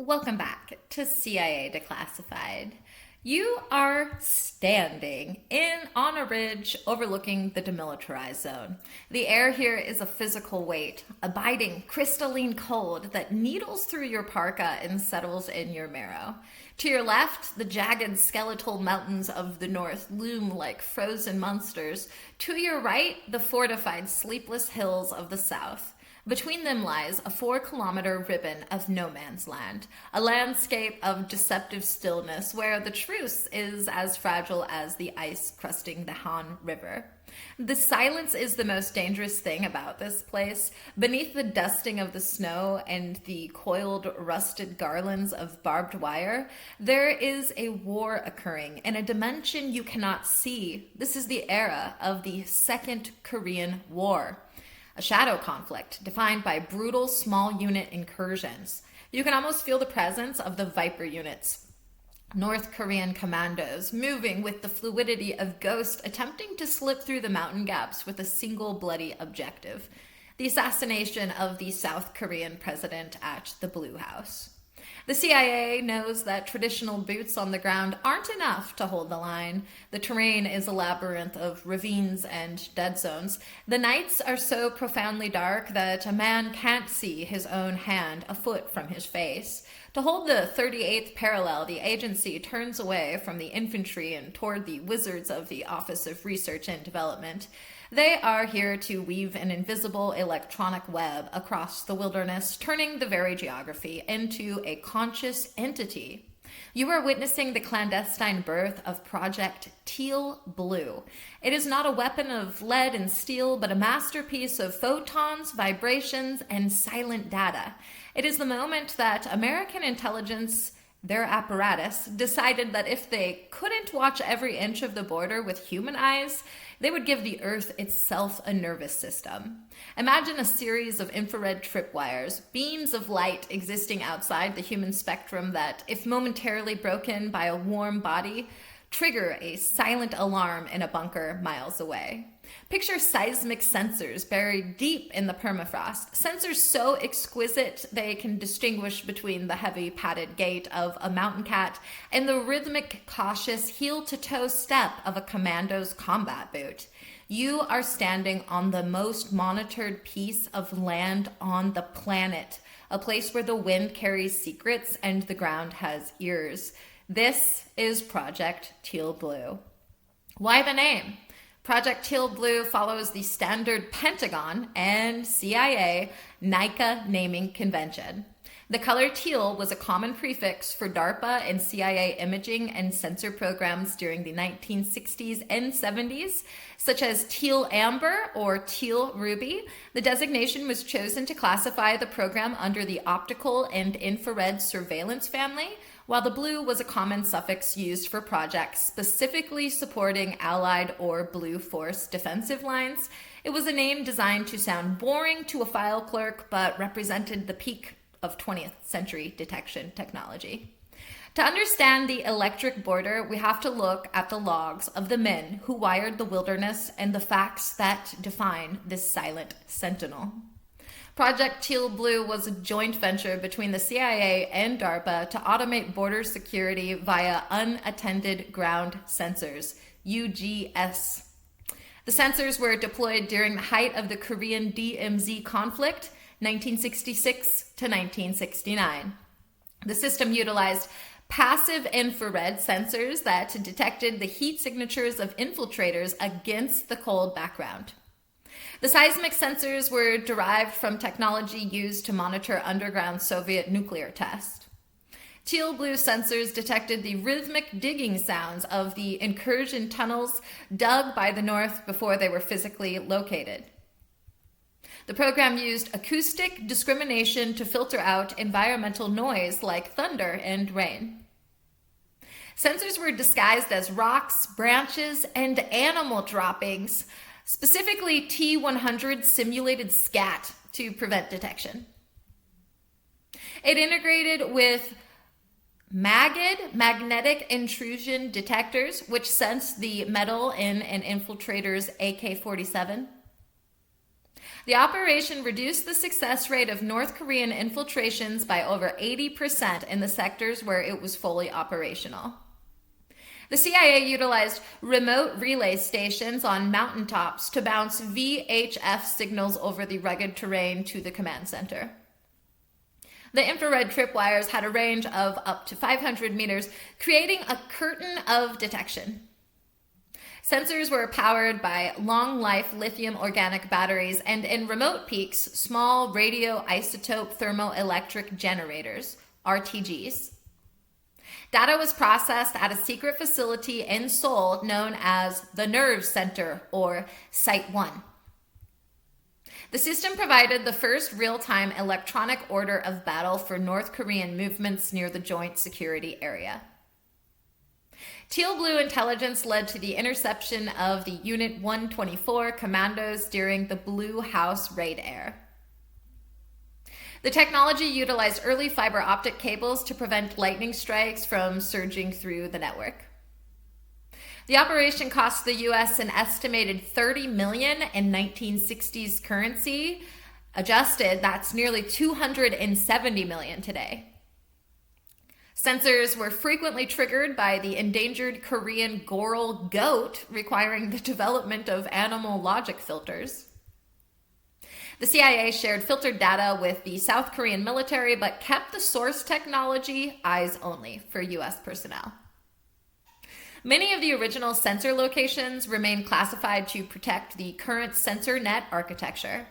Welcome back to CIA Declassified. You are standing on a ridge overlooking the Demilitarized Zone. The air here is a physical weight, a biting, crystalline cold that needles through your parka and settles in your marrow. To your left, the jagged skeletal mountains of the north loom like frozen monsters. To your right, the fortified, sleepless hills of the south. Between them lies a 4-kilometer ribbon of no man's land, a landscape of deceptive stillness where the truce is as fragile as the ice crusting the Han River. The silence is the most dangerous thing about this place. Beneath the dusting of the snow and the coiled, rusted garlands of barbed wire, there is a war occurring in a dimension you cannot see. This is the era of the Second Korean War. A shadow conflict defined by brutal small unit incursions. You can almost feel the presence of the Viper units, North Korean commandos, moving with the fluidity of ghosts attempting to slip through the mountain gaps with a single bloody objective: the assassination of the South Korean president at the Blue House. The CIA knows that traditional boots on the ground aren't enough to hold the line. The terrain is a labyrinth of ravines and dead zones. The nights are so profoundly dark that a man can't see his own hand a foot from his face. To hold the 38th parallel, the agency turns away from the infantry and toward the wizards of the Office of Research and Development. They are here to weave an invisible electronic web across the wilderness, turning the very geography into a conscious entity. You are witnessing the clandestine birth of Project TEAL-BLUE. It is not a weapon of lead and steel, but a masterpiece of photons, vibrations, and silent data. It is the moment that American intelligence, their apparatus, decided that if they couldn't watch every inch of the border with human eyes, they would give the Earth itself a nervous system. Imagine a series of infrared tripwires, beams of light existing outside the human spectrum that, if momentarily broken by a warm body, trigger a silent alarm in a bunker miles away. Picture seismic sensors buried deep in the permafrost, sensors so exquisite they can distinguish between the heavy padded gait of a mountain cat and the rhythmic, cautious, heel-to-toe step of a commando's combat boot. You are standing on the most monitored piece of land on the planet, a place where the wind carries secrets and the ground has ears. This is Project TEAL-BLUE. Why the name? Project TEAL-BLUE follows the standard Pentagon and CIA NICA naming convention. The color teal was a common prefix for DARPA and CIA imaging and sensor programs during the 1960s and 70s, such as teal amber or teal ruby. The designation was chosen to classify the program under the optical and infrared surveillance family, while the blue was a common suffix used for projects specifically supporting Allied or Blue Force defensive lines. It was a name designed to sound boring to a file clerk, but represented the peak of 20th century detection technology. To understand the electric border, we have to look at the logs of the men who wired the wilderness and the facts that define this silent sentinel. Project TEAL-BLUE was a joint venture between the CIA and DARPA to automate border security via unattended ground sensors, UGS. The sensors were deployed during the height of the Korean DMZ conflict, 1966 to 1969. The system utilized passive infrared sensors that detected the heat signatures of infiltrators against the cold background. The seismic sensors were derived from technology used to monitor underground Soviet nuclear tests. Teal-blue sensors detected the rhythmic digging sounds of the incursion tunnels dug by the North before they were physically located. The program used acoustic discrimination to filter out environmental noise like thunder and rain. Sensors were disguised as rocks, branches, and animal droppings, specifically T100 simulated scat to prevent detection. It integrated with MAGID, magnetic intrusion detectors, which sense the metal in an infiltrator's AK-47. The operation reduced the success rate of North Korean infiltrations by over 80% in the sectors where it was fully operational. The CIA utilized remote relay stations on mountaintops to bounce VHF signals over the rugged terrain to the command center. The infrared tripwires had a range of up to 500 meters, creating a curtain of detection. Sensors were powered by long-life lithium organic batteries and, in remote peaks, small radioisotope thermoelectric generators, RTGs. Data was processed at a secret facility in Seoul known as the Nerve Center, or Site 1. The system provided the first real-time electronic order of battle for North Korean movements near the Joint Security Area. TEAL-BLUE intelligence led to the interception of the Unit 124 commandos during the Blue House raid air. The technology utilized early fiber optic cables to prevent lightning strikes from surging through the network. The operation cost the U.S. an estimated $30 million in 1960s currency. Adjusted, that's nearly $270 million today. Sensors were frequently triggered by the endangered Korean goral goat, requiring the development of animal logic filters. The CIA shared filtered data with the South Korean military, but kept the source technology eyes only for U.S. personnel. Many of the original sensor locations remain classified to protect the current sensor net architecture.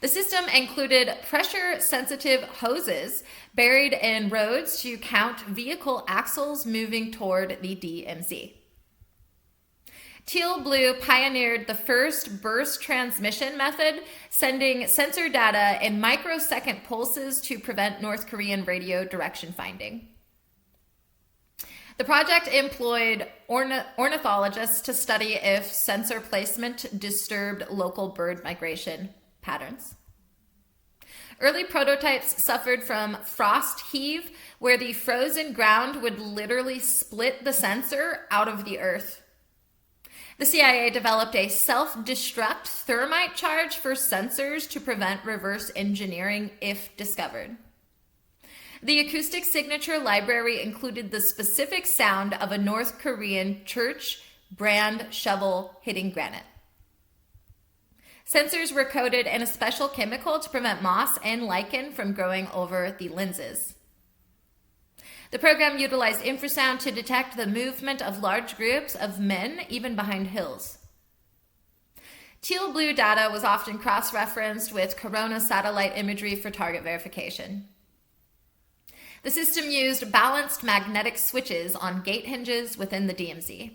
The system included pressure-sensitive hoses buried in roads to count vehicle axles moving toward the DMZ. TEAL-BLUE pioneered the first burst transmission method, sending sensor data in microsecond pulses to prevent North Korean radio direction finding. The project employed ornithologists to study if sensor placement disturbed local bird migration patterns. Early prototypes suffered from frost heave, where the frozen ground would literally split the sensor out of the earth. The CIA developed a self-destruct thermite charge for sensors to prevent reverse engineering if discovered. The acoustic signature library included the specific sound of a North Korean church brand shovel hitting granite. Sensors were coated in a special chemical to prevent moss and lichen from growing over the lenses. The program utilized infrasound to detect the movement of large groups of men, even behind hills. TEAL-BLUE data was often cross-referenced with Corona satellite imagery for target verification. The system used balanced magnetic switches on gate hinges within the DMZ.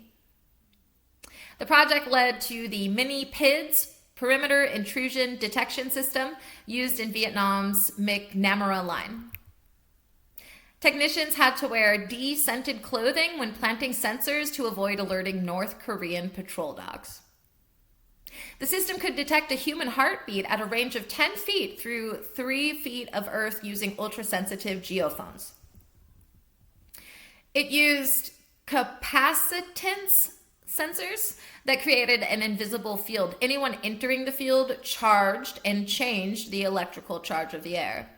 The project led to the mini-PIDS, perimeter intrusion detection system, used in Vietnam's McNamara line. Technicians had to wear de-scented clothing when planting sensors to avoid alerting North Korean patrol dogs. The system could detect a human heartbeat at a range of 10 feet through 3 feet of earth using ultra-sensitive geophones. It used capacitance sensors that created an invisible field. Anyone entering the field charged and changed the electrical charge of the air.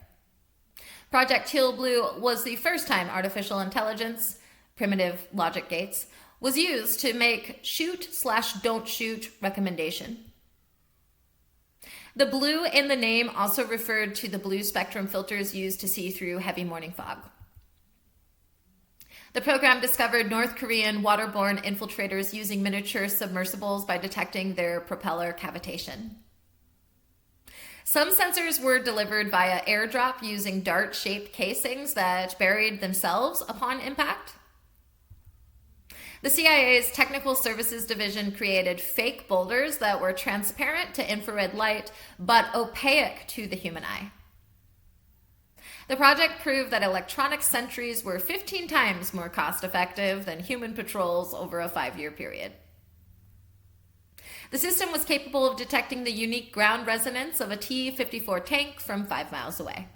Project TEAL-BLUE was the first time artificial intelligence, primitive logic gates, was used to make shoot/don't shoot recommendation. The blue in the name also referred to the blue spectrum filters used to see through heavy morning fog. The program discovered North Korean waterborne infiltrators using miniature submersibles by detecting their propeller cavitation. Some sensors were delivered via airdrop using dart-shaped casings that buried themselves upon impact. The CIA's Technical Services Division created fake boulders that were transparent to infrared light, but opaque to the human eye. The project proved that electronic sentries were 15 times more cost-effective than human patrols over a 5-year period. The system was capable of detecting the unique ground resonance of a T-54 tank from 5 miles away.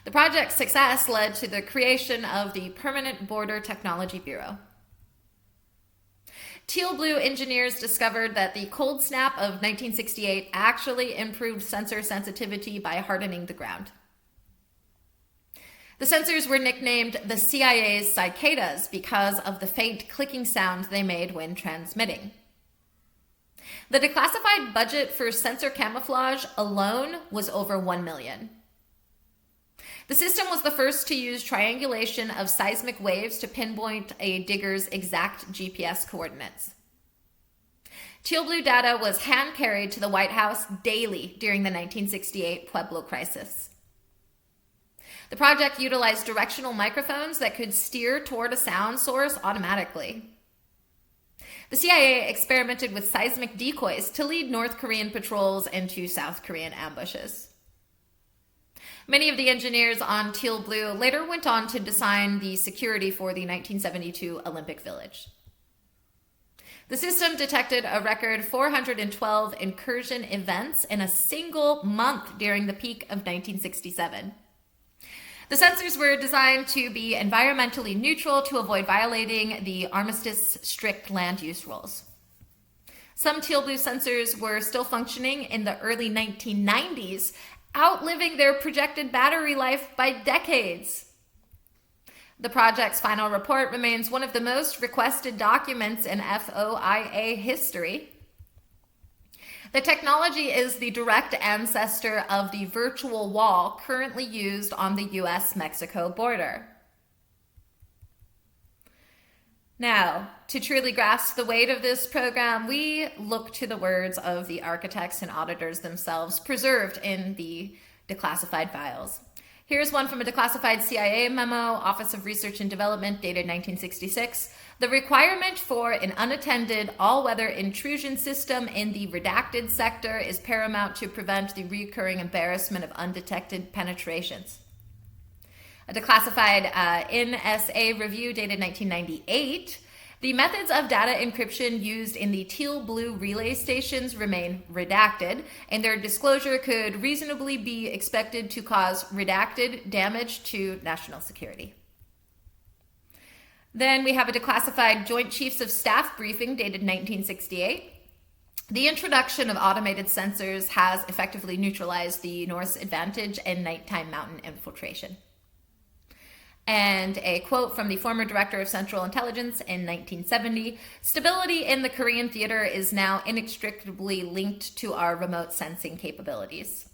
The project's success led to the creation of the Permanent Border Technology Bureau. TEAL-BLUE engineers discovered that the cold snap of 1968 actually improved sensor sensitivity by hardening the ground. The sensors were nicknamed the CIA's cicadas because of the faint clicking sound they made when transmitting. The declassified budget for sensor camouflage alone was over $1 million. The system was the first to use triangulation of seismic waves to pinpoint a digger's exact GPS coordinates. TEAL-BLUE data was hand-carried to the White House daily during the 1968 Pueblo crisis. The project utilized directional microphones that could steer toward a sound source automatically. The CIA experimented with seismic decoys to lead North Korean patrols into South Korean ambushes. Many of the engineers on TEAL-BLUE later went on to design the security for the 1972 Olympic Village. The system detected a record 412 incursion events in a single month during the peak of 1967. The sensors were designed to be environmentally neutral to avoid violating the Armistice strict land use rules. Some TEAL-BLUE sensors were still functioning in the early 1990s, outliving their projected battery life by decades. The project's final report remains one of the most requested documents in FOIA history. The technology is the direct ancestor of the virtual wall currently used on the US-Mexico border. Now, to truly grasp the weight of this program, we look to the words of the architects and auditors themselves preserved in the declassified files. Here's one from a declassified CIA memo, Office of Research and Development, dated 1966. The requirement for an unattended all-weather intrusion system in the redacted sector is paramount to prevent the recurring embarrassment of undetected penetrations. A declassified NSA review dated 1998. The methods of data encryption used in the TEAL-BLUE relay stations remain redacted, and their disclosure could reasonably be expected to cause redacted damage to national security. Then we have a declassified Joint Chiefs of Staff briefing dated 1968. The introduction of automated sensors has effectively neutralized the North's advantage in nighttime mountain infiltration. And a quote from the former Director of Central Intelligence in 1970, stability in the Korean theater is now inextricably linked to our remote sensing capabilities.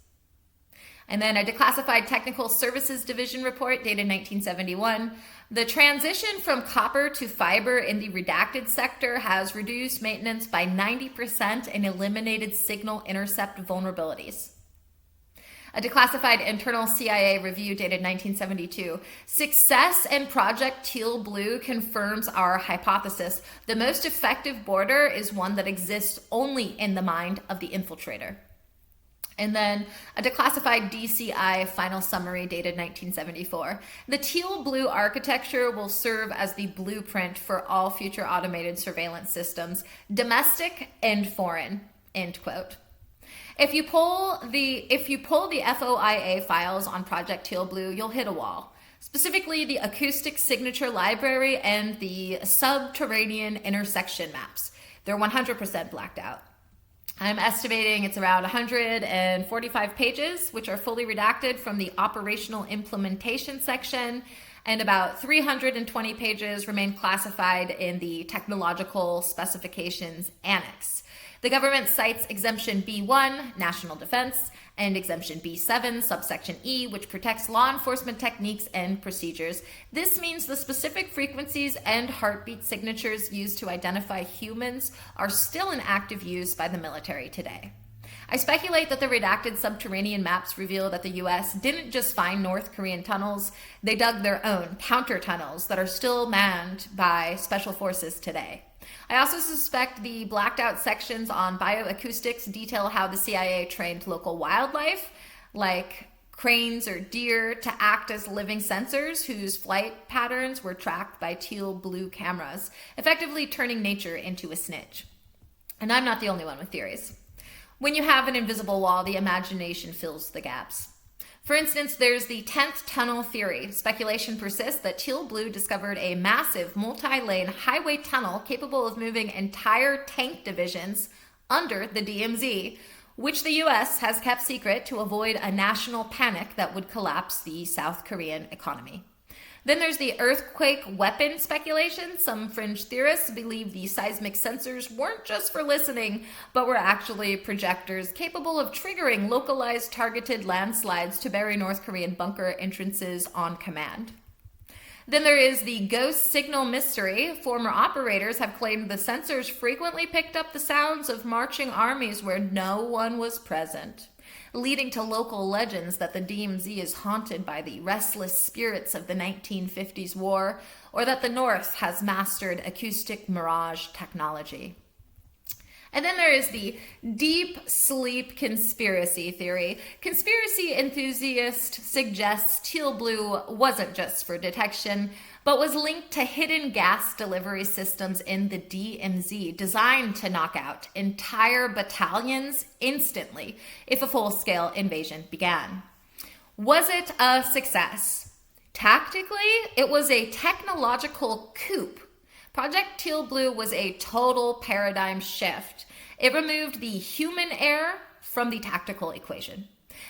And then a declassified Technical Services Division report dated 1971. The transition from copper to fiber in the redacted sector has reduced maintenance by 90% and eliminated signal intercept vulnerabilities. A declassified internal CIA review dated 1972. Success in Project TEAL-BLUE confirms our hypothesis. The most effective border is one that exists only in the mind of the infiltrator. And then a declassified DCI final summary dated 1974. The TEAL-BLUE architecture will serve as the blueprint for all future automated surveillance systems, domestic and foreign, end quote. If you pull the FOIA files on Project TEAL-BLUE, you'll hit a wall. Specifically, the acoustic signature library and the subterranean intersection maps. They're 100% blacked out. I'm estimating it's around 145 pages, which are fully redacted from the operational implementation section, and about 320 pages remain classified in the technological specifications annex. The government cites Exemption B1, National Defense, and Exemption B7, Subsection E, which protects law enforcement techniques and procedures. This means the specific frequencies and heartbeat signatures used to identify humans are still in active use by the military today. I speculate that the redacted subterranean maps reveal that the U.S. didn't just find North Korean tunnels, they dug their own counter tunnels that are still manned by special forces today. I also suspect the blacked out sections on bioacoustics detail how the CIA trained local wildlife, like cranes or deer, to act as living sensors whose flight patterns were tracked by TEAL-BLUE cameras, effectively turning nature into a snitch. And I'm not the only one with theories. When you have an invisible wall, the imagination fills the gaps. For instance, there's the 10th tunnel theory. Speculation persists that TEAL-BLUE discovered a massive multi-lane highway tunnel capable of moving entire tank divisions under the DMZ, which the US has kept secret to avoid a national panic that would collapse the South Korean economy. Then there's the earthquake weapon speculation. Some fringe theorists believe the seismic sensors weren't just for listening, but were actually projectors capable of triggering localized targeted landslides to bury North Korean bunker entrances on command. Then there is the ghost signal mystery. Former operators have claimed the sensors frequently picked up the sounds of marching armies where no one was present, leading to local legends that the DMZ is haunted by the restless spirits of the 1950s war, or that the North has mastered acoustic mirage technology. And then there is the deep sleep conspiracy theory. Conspiracy enthusiast suggests TEAL-BLUE wasn't just for detection, but was linked to hidden gas delivery systems in the DMZ designed to knock out entire battalions instantly if a full-scale invasion began. Was it a success? Tactically, it was a technological coup. Project TEAL-BLUE was a total paradigm shift. It removed the human error from the tactical equation.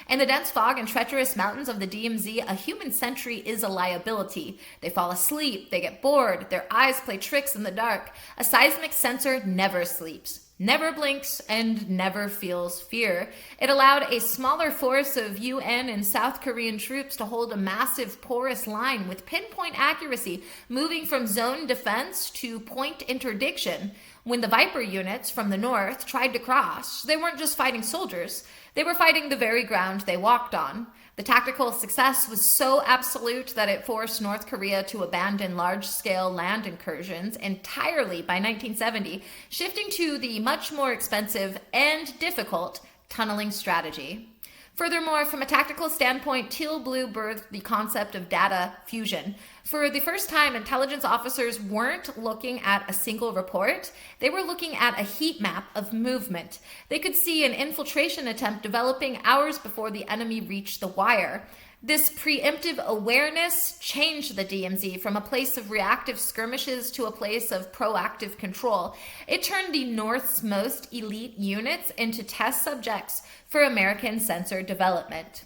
In the dense fog and treacherous mountains of the DMZ, a human sentry is a liability. They fall asleep, they get bored, their eyes play tricks in the dark. A seismic sensor never sleeps, never blinks, and never feels fear. It allowed a smaller force of UN and South Korean troops to hold a massive porous line with pinpoint accuracy, moving from zone defense to point interdiction. When the Viper units from the north tried to cross, they weren't just fighting soldiers, they were fighting the very ground they walked on. The tactical success was so absolute that it forced North Korea to abandon large-scale land incursions entirely by 1970, shifting to the much more expensive and difficult tunneling strategy. Furthermore, from a tactical standpoint, TEAL-BLUE birthed the concept of data fusion. For the first time, intelligence officers weren't looking at a single report. They were looking at a heat map of movement. They could see an infiltration attempt developing hours before the enemy reached the wire. This preemptive awareness changed the DMZ from a place of reactive skirmishes to a place of proactive control. It turned the North's most elite units into test subjects for American sensor development.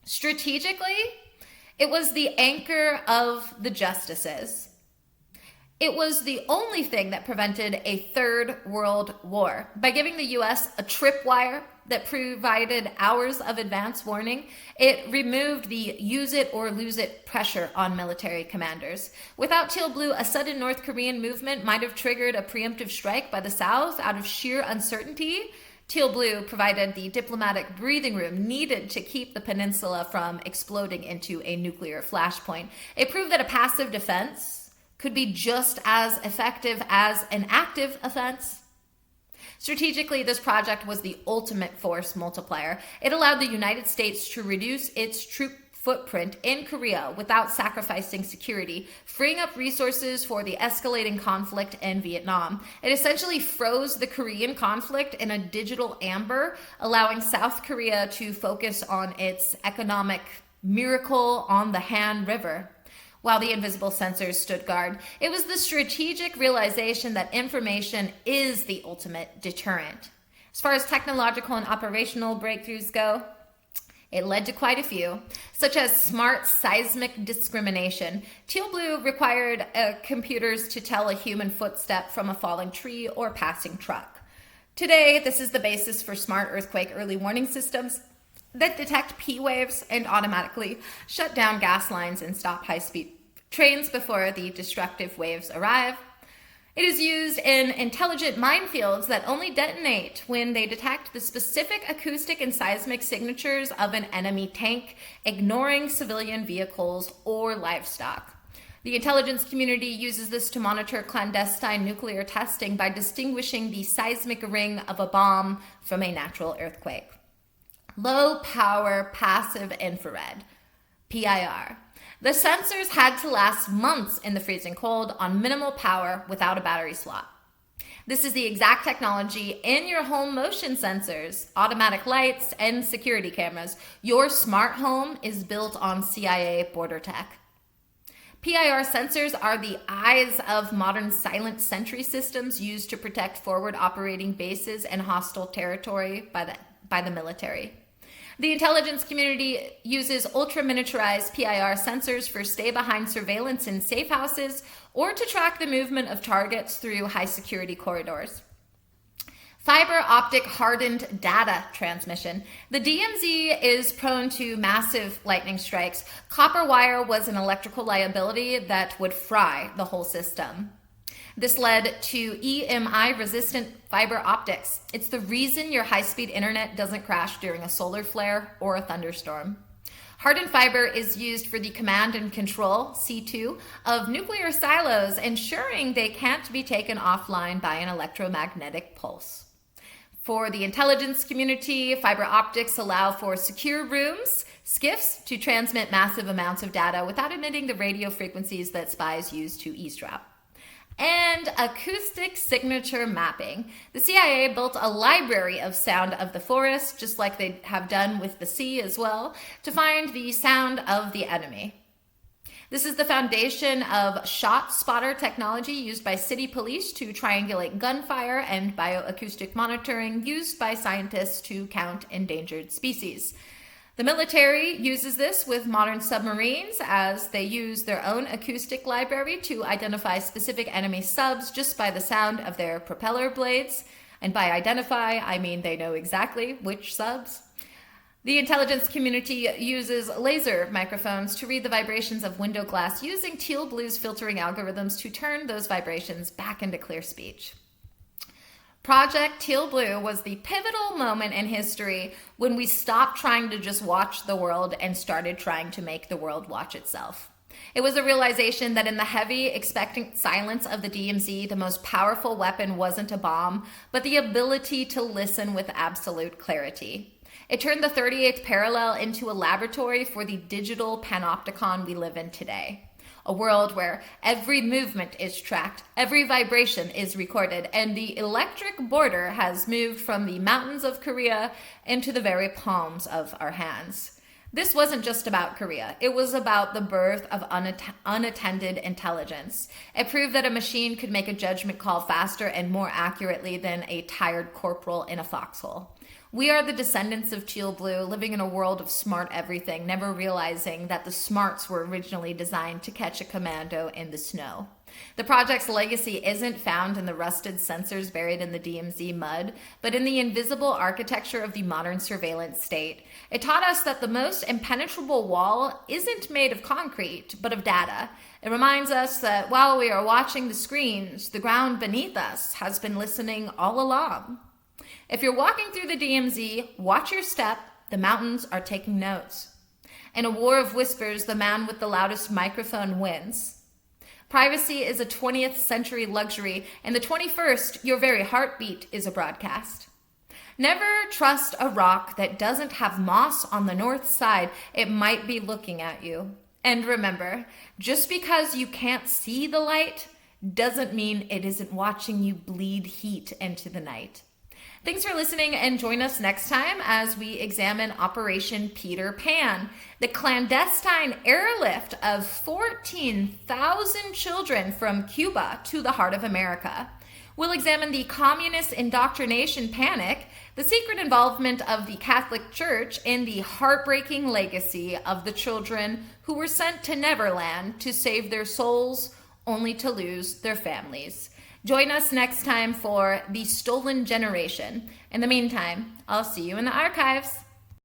Strategically, it was the anchor of the justices. It was the only thing that prevented a third world war. By giving the US a tripwire that provided hours of advance warning, it removed the use it or lose it pressure on military commanders. Without TEAL-BLUE, a sudden North Korean movement might have triggered a preemptive strike by the South out of sheer uncertainty. TEAL-BLUE provided the diplomatic breathing room needed to keep the peninsula from exploding into a nuclear flashpoint. It proved that a passive defense could be just as effective as an active offense. Strategically, this project was the ultimate force multiplier. It allowed the United States to reduce its troop footprint in Korea without sacrificing security, freeing up resources for the escalating conflict in Vietnam. It essentially froze the Korean conflict in a digital amber, allowing South Korea to focus on its economic miracle on the Han River, while the invisible sensors stood guard. It was the strategic realization that information is the ultimate deterrent. As far as technological and operational breakthroughs go, it led to quite a few, such as smart seismic discrimination. TEAL-BLUE required computers to tell a human footstep from a falling tree or passing truck. Today, this is the basis for smart earthquake early warning systems that detect P waves and automatically shut down gas lines and stop high-speed trains before the destructive waves arrive. It is used in intelligent minefields that only detonate when they detect the specific acoustic and seismic signatures of an enemy tank, ignoring civilian vehicles or livestock. The intelligence community uses this to monitor clandestine nuclear testing by distinguishing the seismic ring of a bomb from a natural earthquake. Low power passive infrared, PIR. The sensors had to last months in the freezing cold on minimal power without a battery slot. This is the exact technology in your home motion sensors, automatic lights, and security cameras. Your smart home is built on CIA border tech. PIR sensors are the eyes of modern silent sentry systems used to protect forward operating bases and hostile territory by the military. The intelligence community uses ultra-miniaturized PIR sensors for stay-behind surveillance in safe houses or to track the movement of targets through high-security corridors. Fiber optic hardened data transmission. The DMZ is prone to massive lightning strikes. Copper wire was an electrical liability that would fry the whole system. This led to EMI-resistant fiber optics. It's the reason your high-speed internet doesn't crash during a solar flare or a thunderstorm. Hardened fiber is used for the command and control, C2, of nuclear silos, ensuring they can't be taken offline by an electromagnetic pulse. For the intelligence community, fiber optics allow for secure rooms, SCIFs, to transmit massive amounts of data without emitting the radio frequencies that spies use to eavesdrop. And acoustic signature mapping. The CIA built a library of sound of the forest, just like they have done with the sea as well, to find the sound of the enemy. This is the foundation of shot spotter technology used by city police to triangulate gunfire and bioacoustic monitoring used by scientists to count endangered species. The military uses this with modern submarines as they use their own acoustic library to identify specific enemy subs just by the sound of their propeller blades. And by identify, I mean they know exactly which subs. The intelligence community uses laser microphones to read the vibrations of window glass using TEAL-BLUE's filtering algorithms to turn those vibrations back into clear speech. Project TEAL-BLUE was the pivotal moment in history when we stopped trying to just watch the world and started trying to make the world watch itself. It was a realization that in the heavy, expectant silence of the DMZ, the most powerful weapon wasn't a bomb, but the ability to listen with absolute clarity. It turned the 38th parallel into a laboratory for the digital panopticon we live in today. A world where every movement is tracked, every vibration is recorded, and the electric border has moved from the mountains of Korea into the very palms of our hands. This wasn't just about Korea. It was about the birth of unattended intelligence. It proved that a machine could make a judgment call faster and more accurately than a tired corporal in a foxhole. We are the descendants of TEAL-BLUE, living in a world of smart everything, never realizing that the smarts were originally designed to catch a commando in the snow. The project's legacy isn't found in the rusted sensors buried in the DMZ mud, but in the invisible architecture of the modern surveillance state. It taught us that the most impenetrable wall isn't made of concrete, but of data. It reminds us that while we are watching the screens, the ground beneath us has been listening all along. If you're walking through the DMZ, watch your step. The mountains are taking notes. In a war of whispers, the man with the loudest microphone wins. Privacy is a 20th century luxury. In the 21st, your very heartbeat is a broadcast. Never trust a rock that doesn't have moss on the north side. It might be looking at you. And remember, just because you can't see the light doesn't mean it isn't watching you bleed heat into the night. Thanks for listening, and join us next time as we examine Operation Peter Pan, the clandestine airlift of 14,000 children from Cuba to the heart of America. We'll examine the communist indoctrination panic, the secret involvement of the Catholic Church in the heartbreaking legacy of the children who were sent to Neverland to save their souls only to lose their families. Join us next time for The Stolen Generation. In the meantime, I'll see you in the archives.